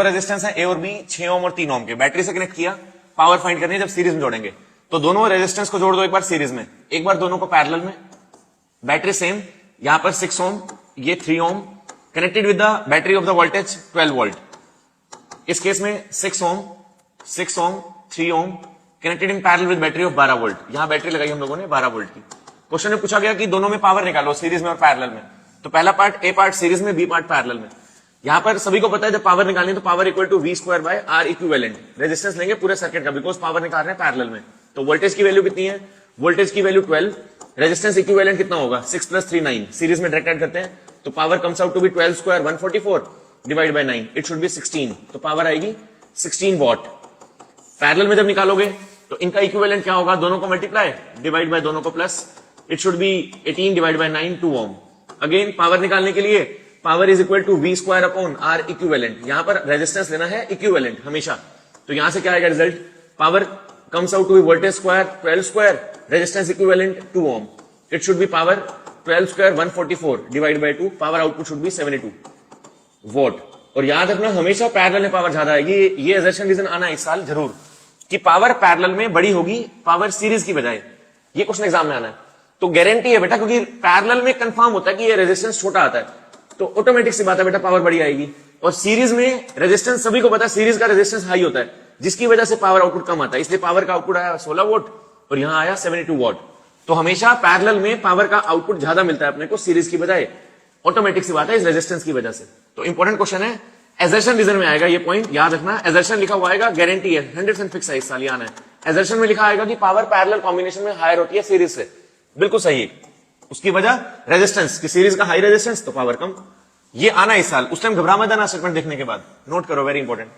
Resistance है ए और B 6 ओम और 3 ओम के, बैटरी से कनेक्ट किया, पावर फाइंड करनी है जब सीरीज में जोड़ेंगे। तो दोनों रेजिस्टेंस को जोड़ दो एक बार सीरीज में, एक बार दोनों को पैरेलल में। बैटरी सेम, यहां पर 6 ओम, ये 3 ohm, connected with the battery of the voltage 12 volt. इस केस में 6 ohm 3 ohm connected in parallel with battery of 12 volt. यहां बैटरी लगाई हम लोगों ने 12 वोल्ट की। क्वेश्चन में पूछा गया कि दोनों में पावर निकालो, सीरीज में और पैरेलल में। तो पहला पार्ट, ए पार्ट सीरीज में, बी पार्ट पैरेलल में। यहां पर सभी को पता है जब पावर निकालनी है तो power equal to V square by R equivalent. Resistance लेंगे पूरे सर्किट का, बिकॉज पावर निकाल रहे हैं पैरेलल में। तो वोल्टेज की वैल्यू कितनी है? वोल्टेज की वैल्यू 12, रेजिस्टेंस इक्विवेलेंट कितना होगा? 6 + 3 9। सीरीज में डायरेक्ट ऐड करते हैं तो power comes out to be 12 square 144 divide by 9, it should be 16। तो पावर आएगी 16 वॉट। पैरेलल में जब निकालोगे तो इनका इक्विवेलेंट क्या होगा? दोनों को मल्टीप्लाई, डिवाइड बाय दोनों को plus, it should be 18 divide by 9, 2 ohm. Again power निकालने के लिए power is equal to V square upon R equivalent. यहां पर रेजिस्टेंस लेना है इक्विवेलेंट हमेशा। तो यहां से क्या आएगा result? Power comes out to be voltage square 12 square, resistance equivalent 2 ohm. It should be power 12 square 144 divide by 2, power output should be 72 watt. और याद रखना हमेशा पैरेलल में पावर ज्यादा आएगी। ये असर्शन रीजन आना इस साल जरूर कि पावर पैरेलल में बड़ी होगी पावर सीरीज की बजाय। ये क्वेश्चन एग्जाम में आना है। तो गारंटी है बेटा, क्योंकि पैरेलल में कंफर्म होता है कि ये रेजिस्टेंस छोटा आता है तो ऑटोमेटिक सी बात है बेटा पावर बड़ी आएगी। और सीरीज में रेजिस्टेंस सभी को पता है, सीरीज का रेजिस्टेंस हाई होता है जिसकी वजह से पावर आउटपुट कम आता है। इसलिए पावर का आउटपुट आया 16 वोट और यहां आया 72 वॉट। तो हमेशा पैरेलल में पावर का आउटपुट ज्यादा मिलता है अपने को सीरीज की बजाय। ऑटोमेटिक सी बात है इस रेजिस्टेंस की वजह से। तो इंपॉर्टेंट क्वेश्चन है, असर्शन रीजन में आएगा ये पॉइंट, याद रखना। असर्शन लिखा हुआ आएगा, गारंटी है 100% फिक्स है इस साल, आना है। असर्शन में लिखा आएगा कि पावर पैरेलल कॉम्बिनेशन में हायर होती है सीरीज से, बिल्कुल सही है। उसकी वजह रेजिस्टेंस की, सीरीज का हाई रेजिस्टेंस तो पावर कम। ये आना इस साल। उस टाइम घबरा मत जाना स्टेटमेंट देखने के बाद, नोट करो, वेरी इंपॉर्टेंट।